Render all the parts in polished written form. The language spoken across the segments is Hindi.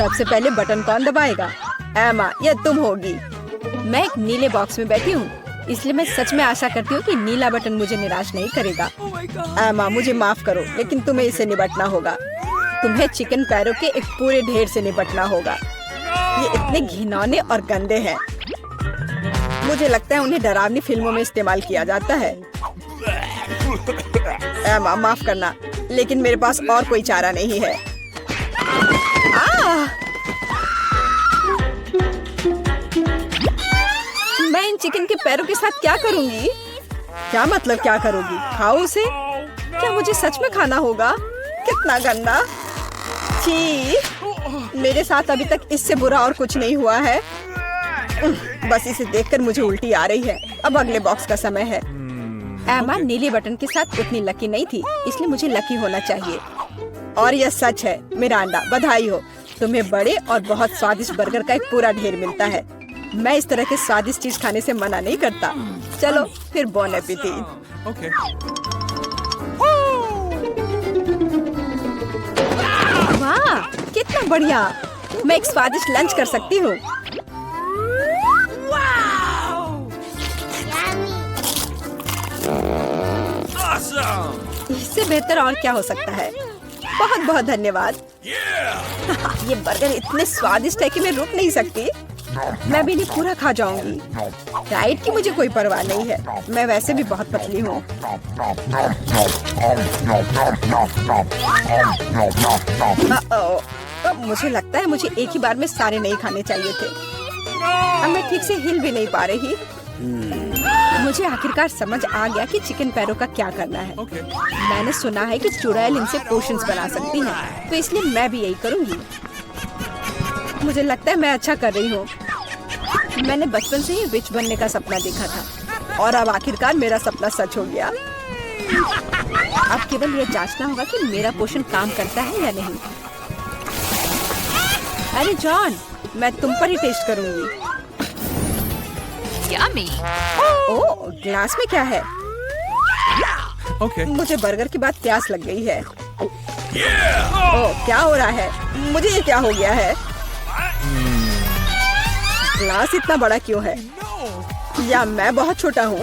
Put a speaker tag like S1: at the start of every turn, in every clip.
S1: सबसे पहले बटन कौन दबाएगा? एमा, ये तुम होगी। मैं एक नीले बॉक्स में बैठी हूँ, इसलिए मैं सच में आशा करती हूँ कि नीला बटन मुझे निराश नहीं करेगा। एमा, मुझे माफ करो, लेकिन तुम्हें इसे निपटना होगा। तुम्हें चिकन पैरों के एक पूरे ढेर से निपटना होगा। ये इतने घिनौने और गंदे हैं। मुझे लगता है उन्हें डरावनी फिल्मों में इस्तेमाल किया जाता है। एमा, माफ करना, लेकिन मेरे पास और कोई चारा नहीं है। मैं इन चिकन के पैरों के साथ क्या करूंगी? क्या मतलब क्या करोगी? खाओ उसे? क्या मुझे सच में खाना होगा? कितना गंदा! छी! मेरे साथ अभी तक इससे बुरा और कुछ नहीं हुआ है। बस इसे देखकर मुझे उल्टी आ रही है। अब अगले बॉक्स का समय है। एमा नीले बटन के साथ उतनी लकी नहीं थी, इसलिए मुझे लकी होना चाहिए। और यह सच है। मिरांडा, बधाई हो, तुम्हें बड़े और बहुत स्वादिष्ट बर्गर का एक पूरा ढेर मिलता है। मैं इस तरह के स्वादिष्ट चीज खाने से मना नहीं करता। चलो फिर बॉन एपेटिट।
S2: Okay.
S1: वाह, कितना बढ़िया! मैं एक स्वादिष्ट लंच कर सकती हूँ।
S2: Awesome!
S1: इससे बेहतर और क्या हो सकता है? बहुत बहुत धन्यवाद। ये बर्गर इतने स्वादिष्ट है कि मैं रुक नहीं सकती। मैं भी नहीं पूरा खा जाऊंगी। डाइट की मुझे कोई परवाह नहीं है। मैं वैसे भी बहुत पतली हूँ। मुझे लगता है मुझे एक ही बार में सारे नहीं खाने चाहिए थे। अब मैं ठीक से हिल भी नहीं पा रही। मुझे आखिरकार समझ आ गया कि चिकन पैरों का क्या करना है।
S2: Okay.
S1: मैंने सुना है कि चुड़ैल इनसे पोशंस बना सकती है, तो इसलिए मैं भी यही करूंगी। मुझे लगता है मैं अच्छा कर रही हूँ। मैंने बचपन से ही विच बनने का सपना देखा था और अब आखिरकार मेरा सपना सच हो गया। अब केवल ये जांचना होगा कि मेरा पोषण काम करता है या नहीं। अरे जॉन, मैं तुम पर ही टेस्ट करूंगी।
S3: Yummy.
S1: ओह, ग्लास में क्या है?
S2: Okay.
S1: मुझे बर्गर के बाद प्यास लग गई है। ओह, क्या हो रहा है? मुझे ये क्या हो गया है? ग्लास इतना बड़ा क्यों है? या मैं बहुत छोटा हूँ?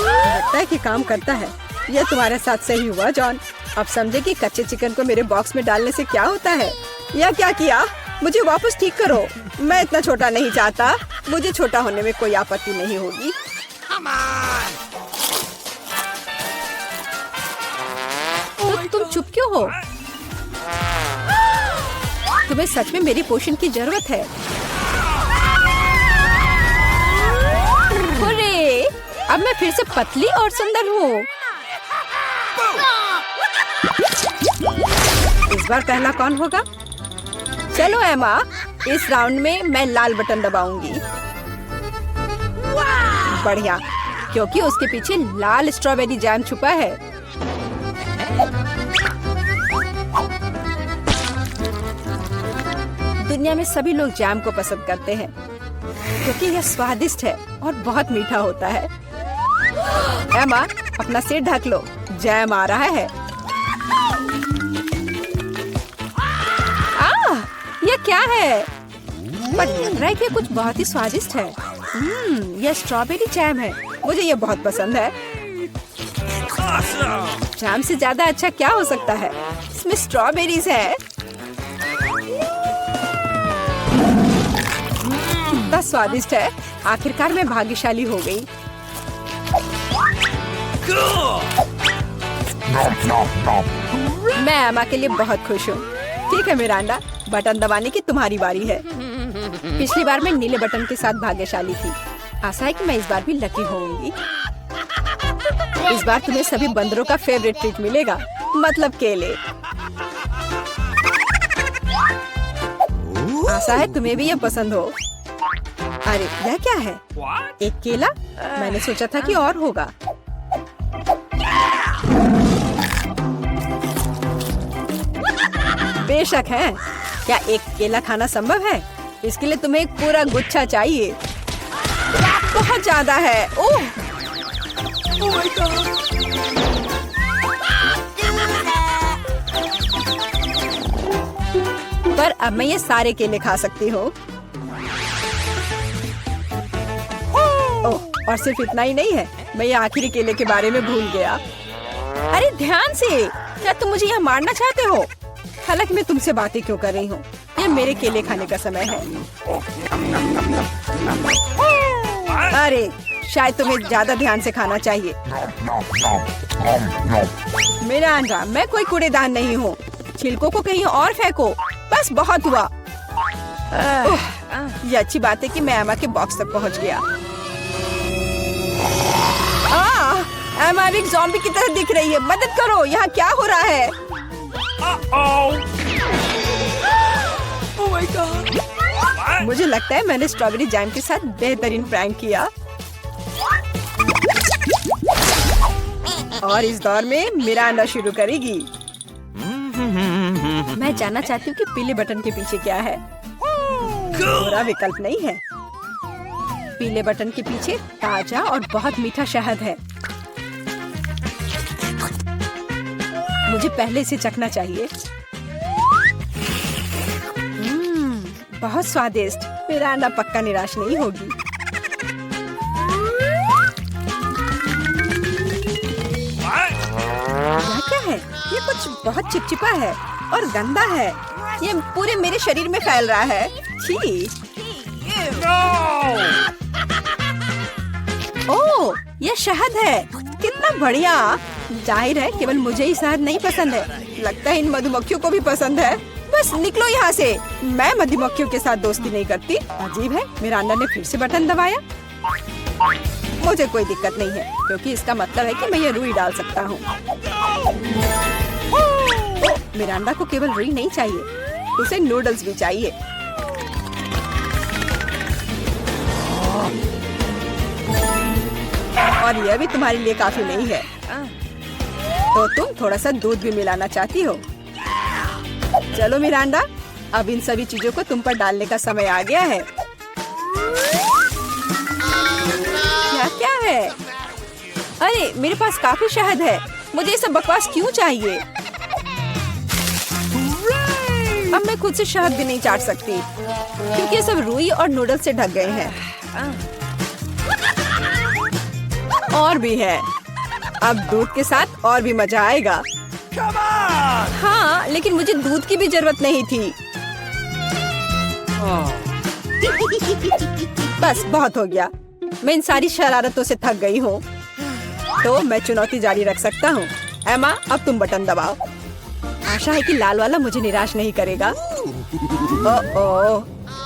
S1: लगता है कि काम करता है। यह तुम्हारे साथ सही हुआ जॉन। अब समझे कि कच्चे चिकन को मेरे बॉक्स में डालने से क्या होता है। या क्या किया? मुझे वापस ठीक करो। मैं इतना छोटा नहीं चाहता। मुझे छोटा होने में कोई आपत्ति नहीं होगी। तो तुम चुप क्यों हो? तुम्हें सच में मेरी पोषण की जरूरत है। अरे, अब मैं फिर से पतली और सुंदर हूँ। इस बार पहला कौन होगा? चलो एमा, इस राउंड में मैं लाल बटन दबाऊंगी। बढ़िया, क्योंकि उसके पीछे लाल स्ट्रॉबेरी जैम छुपा है। दुनिया में सभी लोग जैम को पसंद करते हैं क्योंकि यह स्वादिष्ट है और बहुत मीठा होता है। एमा, अपना सिर ढक लो, जैम आ रहा है। यह क्या है? पर लग रहा है कि कुछ बहुत ही स्वादिष्ट है। यह स्ट्रॉबेरी जैम है। मुझे यह बहुत पसंद है।
S2: Awesome!
S1: जैम से ज्यादा अच्छा क्या हो सकता है? इसमें स्ट्रॉबेरीज है। कितना स्वादिष्ट है। आखिरकार मैं भाग्यशाली हो गई। मैं एमा के लिए बहुत खुश हूँ। ठीक है मिरांडा, बटन दबाने की तुम्हारी बारी है। पिछली बार मैं नीले बटन के साथ भाग्यशाली थी। आशा है कि मैं इस बार भी लकी होंगी। इस बार तुम्हें सभी बंदरों का फेवरेट ट्रीट मिलेगा, मतलब केले। आशा है तुम्हें भी ये पसंद हो। अरे यह क्या है? एक केला? मैंने सोचा था कि और होगा। बेशक है। क्या एक केला खाना संभव है? इसके लिए तुम्हें एक पूरा गुच्छा चाहिए। बहुत ज्यादा है। ओह! Oh my God! अब मैं ये सारे केले खा सकती हूँ। ओह, और सिर्फ इतना ही नहीं है, मैं ये आखिरी केले के बारे में भूल गया। अरे ध्यान से, क्या तुम मुझे यहाँ मारना चाहते हो? हालांकि मैं तुमसे बातें क्यों कर रही हूँ, ये मेरे केले खाने का समय है। अरे शायद तुम्हें ज्यादा ध्यान से खाना चाहिए। मेरा अंडा, मैं कोई कूड़ेदान नहीं हूँ। छिलकों को कहीं और फेंको, बस बहुत हुआ। ये अच्छी बात है कि मैं एमा के बॉक्स तक पहुँच गया। एमा एक ज़ॉम्बी की तरह दिख रही है, मदद करो, यहाँ क्या हो रहा है?
S2: Oh my God.
S1: मुझे लगता है मैंने स्ट्रॉबेरी जैम के साथ बेहतरीन प्रैंक किया। और इस दौर में मिरांडा शुरू करेगी। मैं जानना चाहती हूँ कि पीले बटन के पीछे क्या है। बुरा विकल्प नहीं है। पीले बटन के पीछे ताजा और बहुत मीठा शहद है। मुझे पहले इसे चखना चाहिए। बहुत स्वादिष्ट। मिरांडा पक्का निराश नहीं होगी। यह क्या है? ये कुछ बहुत चिपचिपा है और गंदा है। ये पूरे मेरे शरीर में फैल रहा है। छी। ओह, ये शहद है। कितना बढ़िया। जाहिर है केवल मुझे ही शहद नहीं पसंद है, लगता है इन मधुमक्खियों को भी पसंद है। बस निकलो यहाँ से। मैं मधुमक्खियों के साथ दोस्ती नहीं करती। अजीब है, मिरांडा ने फिर से बटन दबाया। मुझे कोई दिक्कत नहीं है, क्योंकि इसका मतलब है कि मैं ये रुई डाल सकता हूँ। मिरांडा को केवल रुई नहीं चाहिए, उसे नूडल्स भी चाहिए। और यह भी तुम्हारे लिए काफी नहीं है, तो तुम थोड़ा सा दूध भी मिलाना चाहती हो। चलो मिरांडा, अब इन सभी चीजों को तुम पर डालने का समय आ गया है। क्या है? अरे मेरे पास काफी शहद है, मुझे ये सब बकवास क्यों चाहिए? अब मैं खुद से शहद भी नहीं चाट सकती, क्योंकि ये सब रुई और नूडल्स से ढक गए हैं। और भी है, अब दूध के साथ और भी मजा आएगा। हाँ, लेकिन मुझे दूध की भी जरूरत नहीं थी। बस बहुत हो गया, मैं इन सारी शरारतों से थक गई हूँ। तो मैं चुनौती जारी रख सकता हूँ। एमा, अब तुम बटन दबाओ। आशा है कि लाल वाला मुझे निराश नहीं करेगा। ओह,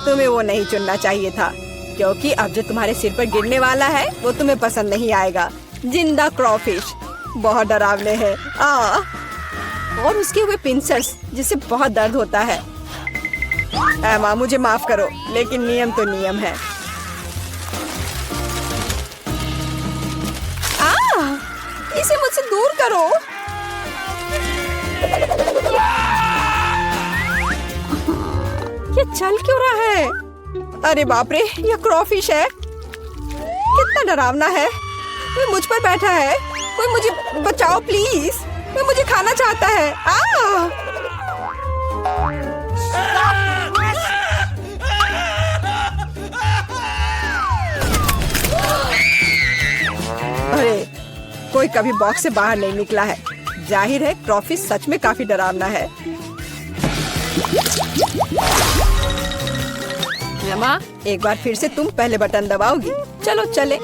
S1: तुम्हें वो नहीं चुनना चाहिए था, क्योंकि अब जो तुम्हारे सिर पर गिरने वाला है वो तुम्हें पसंद नहीं आएगा। जिंदा क्रॉफिश बहुत डरावने हैं। और उसके हुए पिंसर्स जिससे बहुत दर्द होता है। एमा, मुझे माफ करो, लेकिन नियम तो नियम है। इसे मुझसे दूर करो। ये चल क्यों रहा है? अरे बाप रे, ये क्रॉफिश है। कितना डरावना है। वो मुझ पर बैठा है। कोई मुझे बचाओ प्लीज, वो मुझे खाना चाहता है। अरे कोई कभी बॉक्स से बाहर नहीं निकला है। जाहिर है क्रॉफिश सच में काफी डरावना है। एमा, एक बार फिर से तुम पहले बटन दबाओगी। चलो चले।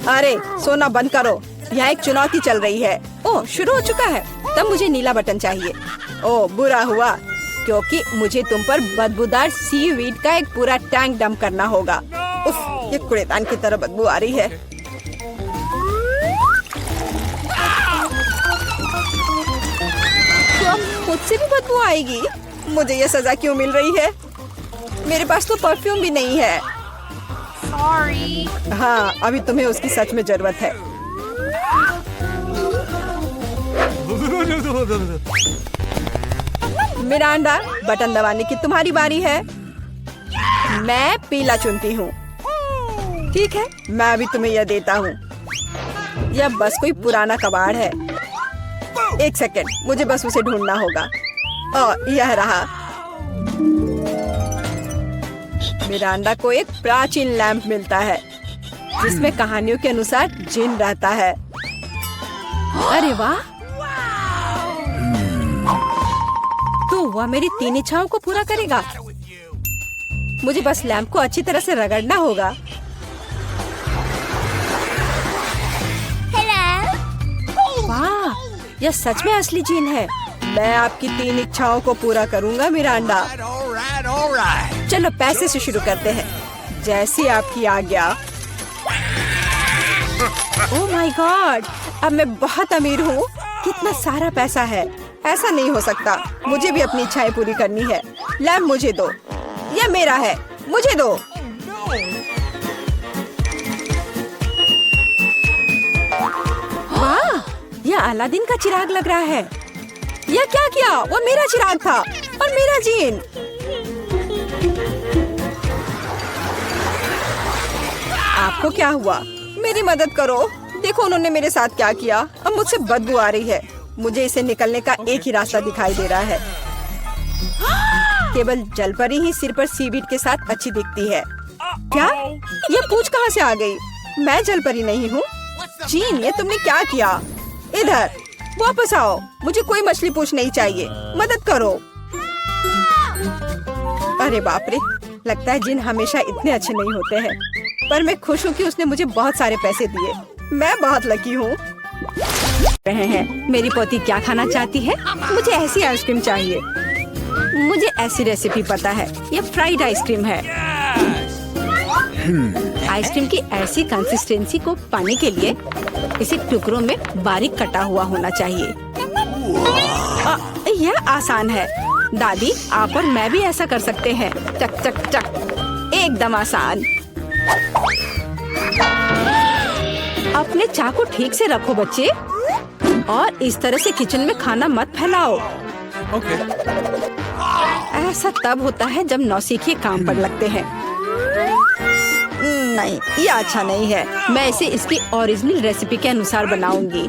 S1: अरे सोना बंद करो, यहाँ एक चुनौती चल रही है। ओह, शुरू हो चुका है। तब मुझे नीला बटन चाहिए। ओह, बुरा हुआ, क्योंकि मुझे तुम पर बदबूदार सीवीड का एक पूरा टैंक डंप करना होगा। उफ, ये कूड़ेदान की तरह बदबू आ रही है। तो अब खुद से भी बदबू आएगी। मुझे ये सजा क्यों मिल रही है? मेरे पास तो परफ्यूम भी नहीं है।
S3: Sorry.
S1: हाँ, अभी तुम्हें उसकी सच में जरूरत है। मिरांडा, बटन दबाने की तुम्हारी बारी है। मैं पीला चुनती हूँ। ठीक है, मैं अभी तुम्हें यह देता हूँ। यह बस कोई पुराना कबाड़ है। एक सेकंड, मुझे बस उसे ढूंढना होगा। यह रहा। मिरांडा को एक प्राचीन लैंप मिलता है जिसमें कहानियों के अनुसार जिन रहता है। अरे वाह, तो वह मेरी 3 इच्छाओं को पूरा करेगा। मुझे बस लैंप को अच्छी तरह से रगड़ना होगा। वाह, यह सच में असली जिन है। मैं आपकी 3 इच्छाओं को पूरा करूंगा मिरांडा। चलो पैसे से शुरू करते हैं, जैसी आपकी आज्ञा। ओह माय गॉड, अब मैं बहुत अमीर हूँ। कितना सारा पैसा है, ऐसा नहीं हो सकता। मुझे भी अपनी इच्छाएं पूरी करनी है। लैंप मुझे दो, यह मेरा है, मुझे दो। वाह, यह अलादीन का चिराग लग रहा है। यह क्या किया? वो मेरा चिराग था और मेरा जीन। आपको क्या हुआ? मेरी मदद करो। देखो उन्होंने मेरे साथ क्या किया। अब मुझसे बदबू आ रही है। मुझे इसे निकलने का एक ही रास्ता दिखाई दे रहा है। केवल जलपरी ही सिर पर सीवीड के साथ अच्छी दिखती है। क्या? यह पूंछ कहाँ से आ गई? मैं जलपरी नहीं हूँ। जीन, ये तुमने क्या किया? इधर वापस आओ। मुझे कोई मछली पूंछ नहीं चाहिए। मदद करो। अरे बाप रे, लगता है जिन हमेशा इतने अच्छे नहीं होते हैं। पर मैं खुश हूँ कि उसने मुझे बहुत सारे पैसे दिए। मैं बहुत लकी हूँ। रहे हैं, मेरी पोती क्या खाना चाहती है? मुझे ऐसी आइसक्रीम चाहिए। मुझे ऐसी रेसिपी पता है। ये फ्राइड आइसक्रीम है। आइसक्रीम की ऐसी कंसिस्टेंसी को पाने के लिए इसे टुकड़ों में बारीक कटा हुआ होना चाहिए। यह आसान है। दादी, आप और मैं भी ऐसा कर सकते हैं। चक चक चक, एकदम आसान। अपने चाकू ठीक से रखो बच्चे, और इस तरह से किचन में खाना मत फैलाओ। ऐसा तब होता है जब नौसिखिए काम पर लगते हैं। नहीं, ये अच्छा नहीं है। मैं इसे इसकी ओरिजिनल रेसिपी के अनुसार बनाऊंगी।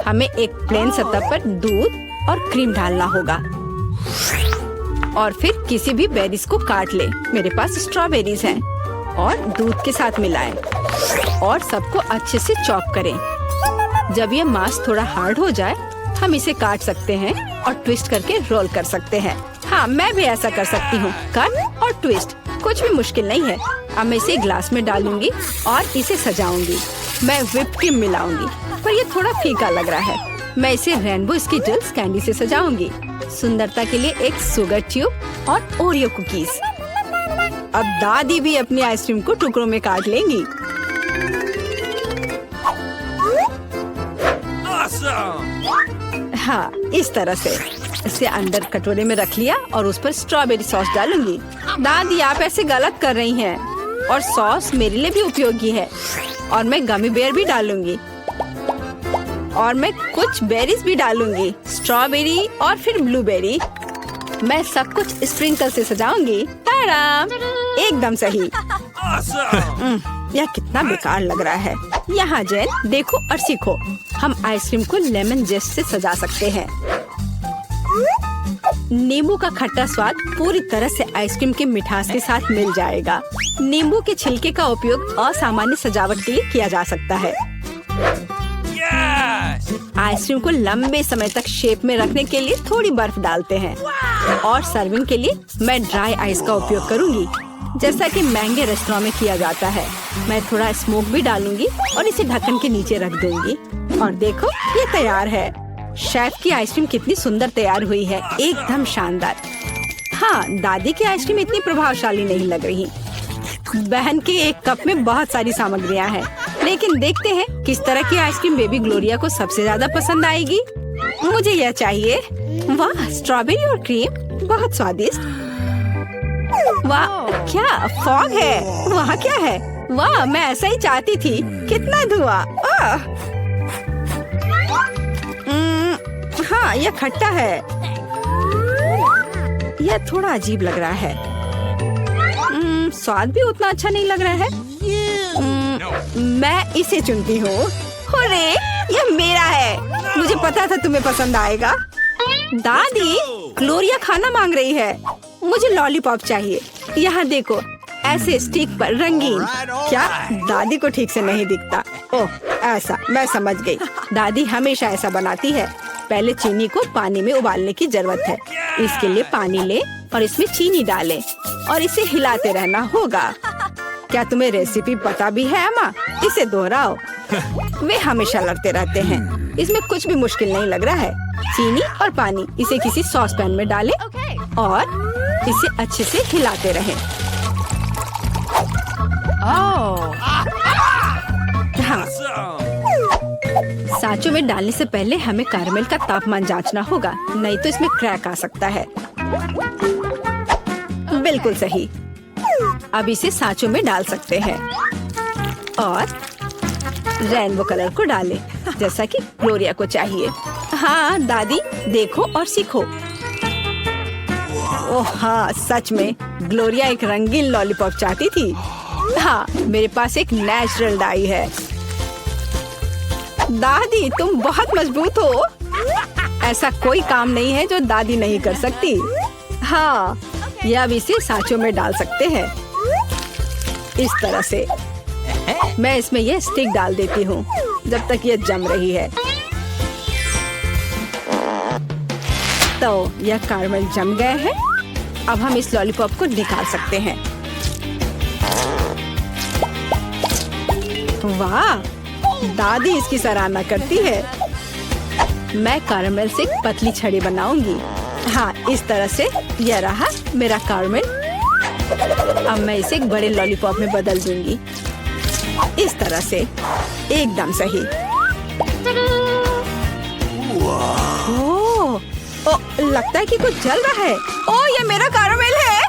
S1: हमें एक प्लेन सतह पर दूध और क्रीम डालना होगा और फिर किसी भी बेरीज को काट ले। मेरे पास स्ट्रॉबेरीज हैं और दूध के साथ मिलाएं और सबको अच्छे से चॉप करें। जब ये मांस थोड़ा हार्ड हो जाए, हम इसे काट सकते हैं और ट्विस्ट करके रोल कर सकते हैं। हाँ, मैं भी ऐसा कर सकती हूँ। कट और ट्विस्ट कुछ भी मुश्किल नहीं है। अब मैं इसे ग्लास में डालूंगी और इसे सजाऊंगी। मैं व्हिप क्रीम मिलाऊंगी, पर ये थोड़ा फीका लग रहा है। मैं इसे रेनबो स्किटल्स कैंडी से सजाऊंगी। सुंदरता के लिए एक शुगर ट्यूब और ओरियो कुकीज। अब दादी भी अपनी आइसक्रीम को टुकड़ों में काट लेंगी। हाँ, इस तरह से इसे अंदर कटोरे में रख लिया और उस पर स्ट्रॉबेरी सॉस डालूंगी। दादी, आप ऐसे गलत कर रही हैं। और सॉस मेरे लिए भी उपयोगी है। और मैं गमी बेयर भी डालूंगी और मैं कुछ बेरीज भी डालूंगी, स्ट्रॉबेरी और फिर ब्लूबेरी। मैं सब कुछ स्प्रिंकल से सजाऊंगी। ताराम, एकदम सही। यह कितना बेकार लग रहा है। यहाँ जेन, देखो और सीखो। हम आइसक्रीम को लेमन जेस्ट से सजा सकते हैं। नींबू का खट्टा स्वाद पूरी तरह से आइसक्रीम के मिठास के साथ मिल जाएगा। नींबू के छिलके का उपयोग असामान्य सजावट के लिए किया जा सकता है। आइसक्रीम को लंबे समय तक शेप में रखने के लिए थोड़ी बर्फ डालते हैं और सर्विंग के लिए मैं ड्राई आइस का उपयोग करूंगी, जैसा कि महंगे रेस्टोरेंट में किया जाता है। मैं थोड़ा स्मोक भी डालूंगी और इसे ढक्कन के नीचे रख दूंगी। और देखो, ये तैयार है। शेफ की आइसक्रीम कितनी सुंदर तैयार हुई है, एकदम शानदार। हाँ, दादी की आइसक्रीम इतनी प्रभावशाली नहीं लग रही। बहन के एक कप में बहुत सारी सामग्रियाँ हैं, लेकिन देखते हैं किस तरह की आइसक्रीम बेबी ग्लोरिया को सबसे ज्यादा पसंद आएगी। मुझे यह चाहिए। वाह, स्ट्रॉबेरी और क्रीम, बहुत स्वादिष्ट। वाह, क्या फॉग है? वहाँ क्या है? वाह, मैं ऐसा ही चाहती थी। कितना धुआं। हाँ, यह खट्टा है। यह थोड़ा अजीब लग रहा है। स्वाद भी उतना अच्छा नहीं लग रहा है। मैं इसे चुनती हूँ। अरे, यह मेरा है। मुझे पता था तुम्हें पसंद आएगा। दादी, ग्लोरिया खाना मांग रही है। मुझे लॉलीपॉप चाहिए। यहाँ देखो, ऐसे स्टिक पर रंगीन। क्या दादी को ठीक से नहीं दिखता? ओह ऐसा, मैं समझ गई। दादी हमेशा ऐसा बनाती है। पहले चीनी को पानी में उबालने की जरूरत है। इसके लिए पानी ले और इसमें चीनी डालें और इसे हिलाते रहना होगा। क्या तुम्हें रेसिपी पता भी है अम्मा? इसे दोहराओ। वे हमेशा लड़ते रहते हैं। इसमें कुछ भी मुश्किल नहीं लग रहा है। चीनी और पानी, इसे किसी सॉस पैन में डालें और इसे अच्छे से हिलाते रहें। हाँ, सांचों में डालने से पहले हमें कैरमेल का तापमान जांचना होगा, नहीं तो इसमें क्रैक आ सकता है। बिल्कुल सही। अब इसे सांचों में डाल सकते हैं और रेनबो कलर को डालें, जैसा कि ग्लोरिया को चाहिए। हाँ दादी, देखो और सीखो। ओह हाँ, सच में ग्लोरिया एक रंगीन लॉलीपॉप चाहती थी। हाँ, मेरे पास एक नेचुरल डाई है। दादी, तुम बहुत मजबूत हो। ऐसा कोई काम नहीं है जो दादी नहीं कर सकती। हाँ, ये अब इसे सांचों में डाल सकते हैं इस तरह से। मैं इसमें यह स्टिक डाल देती हूँ जब तक ये जम रही है। तो यह कैरमेल जम गए हैं। अब हम इस लॉलीपॉप को निकाल सकते हैं। वाह, दादी इसकी सराहना करती है। मैं कैरमेल से एक पतली छड़ी बनाऊंगी। हाँ, इस तरह से। यह रहा मेरा कैरमेल। अब मैं इसे एक बड़े लॉलीपॉप में बदल दूंगी, इस तरह से। एकदम सही। ओह, लगता है कि कुछ जल रहा है। ओह, ये मेरा कैरमेल है।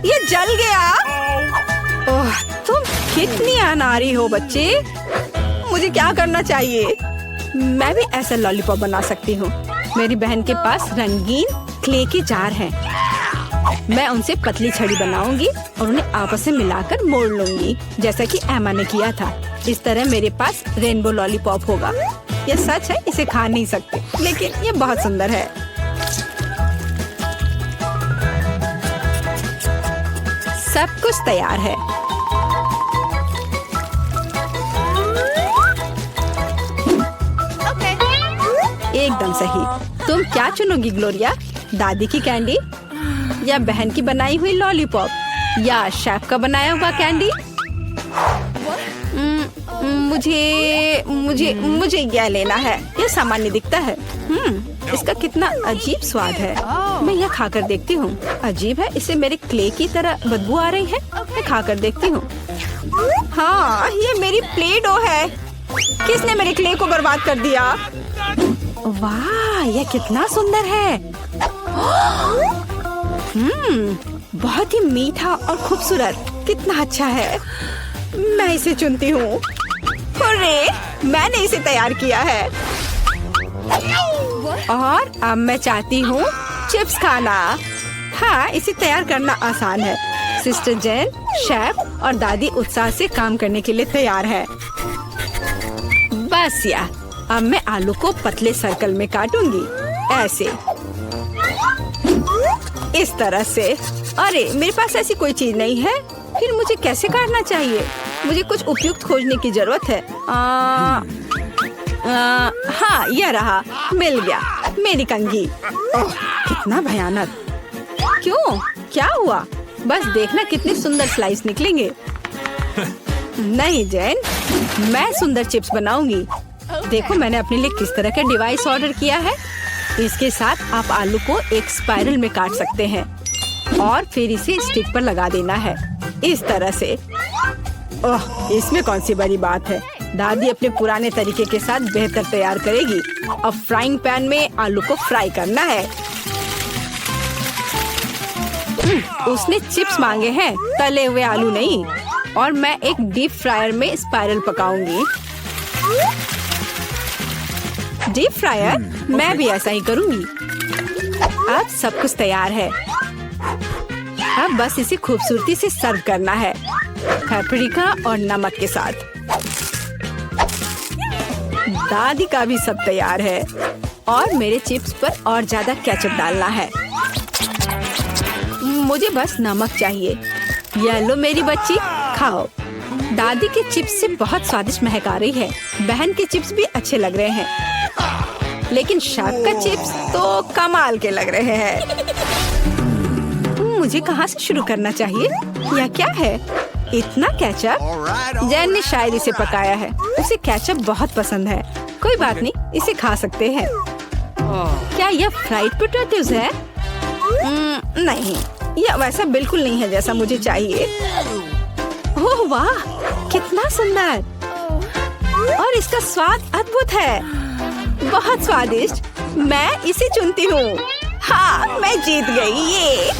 S1: ये जल गया। ओह, तुम कितनी अनाड़ी हो बच्चे। मुझे क्या करना चाहिए? मैं भी ऐसा लॉलीपॉप बना सकती हूँ। मेरी बहन के पास रंगीन क्ले के जार हैं। मैं उनसे पतली छड़ी बनाऊंगी और उन्हें आपस में मिलाकर मोड़ लूंगी, जैसा कि एमा ने किया था। इस तरह मेरे पास रेनबो लॉलीपॉप होगा। यह सच है, इसे खा नहीं सकते, लेकिन यह बहुत सुंदर है। सब कुछ तैयार है। एकदम सही। तुम क्या चुनोगी ग्लोरिया? दादी की कैंडी या बहन की बनाई हुई लॉलीपॉप या शेफ का बनाया हुआ कैंडी? मुझे मुझे मुझे यह लेना है। यह सामान्य दिखता है। इसका कितना अजीब स्वाद है। मैं यह खाकर देखती हूँ। अजीब है, इसे मेरे क्ले की तरह बदबू आ रही है। मैं खाकर देखती हूँ। हाँ, ये मेरी प्ले डो है। किसने मेरे क्ले को बर्बाद कर दिया? वाह, यह कितना सुंदर है। बहुत ही मीठा और खूबसूरत। कितना अच्छा है। मैं इसे चुनती हूँ। हुर्रे, मैंने इसे तैयार किया है। और अब मैं चाहती हूँ चिप्स खाना। हाँ, इसे तैयार करना आसान है। सिस्टर जेन, शेफ और दादी उत्साह से काम करने के लिए तैयार है। बस या, अब मैं आलू को पतले सर्कल में काटूंगी, ऐसे, इस तरह से। अरे, मेरे पास ऐसी कोई चीज नहीं है। फिर मुझे कैसे काटना चाहिए? मुझे कुछ उपयुक्त खोजने की जरूरत है। हाँ, यह रहा, मिल गया, मेरी कंघी। ओह, कितना भयानक। क्यों? क्या हुआ? बस देखना कितने सुंदर स्लाइस निकलेंगे। नहीं जैन, मैं सुंदर चिप्स बनाऊंगी। देखो, मैंने अपने लिए किस तरह का डिवाइस ऑर्डर किया है। इसके साथ आप आलू को एक स्पाइरल में काट सकते हैं और फिर इसे स्टिक पर लगा देना है, इस तरह से। ओह, इसमें कौन सी बड़ी बात है। दादी अपने पुराने तरीके के साथ बेहतर तैयार करेगी। अब फ्राइंग पैन में आलू को फ्राई करना है। उसने चिप्स मांगे हैं, तले हुए आलू नहीं। और मैं एक डीप फ्रायर में स्पाइरल पकाऊंगी। Deep fryer? मैं भी ऐसा ही करूंगी। अब सब कुछ तैयार है। अब बस इसे खूबसूरती से सर्व करना है, पेपरिका और नमक के साथ। दादी का भी सब तैयार है। और मेरे चिप्स पर और ज्यादा केचप डालना है। मुझे बस नमक चाहिए। ये लो मेरी बच्ची, खाओ। दादी के चिप्स से बहुत स्वादिष्ट महक आ रही है। बहन के चिप्स भी अच्छे लग रहे हैं, लेकिन शार्क का चिप्स तो कमाल के लग रहे हैं। मुझे कहाँ से शुरू करना चाहिए? यह क्या है? इतना केचप? जैन ने शायद इसे पकाया है। उसे केचप बहुत पसंद है। कोई बात नहीं, इसे खा सकते हैं। क्या यह फ्राइड पोटैटोज है? नहीं, यह वैसा बिल्कुल नहीं है जैसा मुझे चाहिए। ओह वाह, कितना सुंदर! और इसका स्वाद अद्भुत है, बहुत स्वादिष्ट। मैं इसे चुनती हूँ। हाँ, मैं जीत गई। ये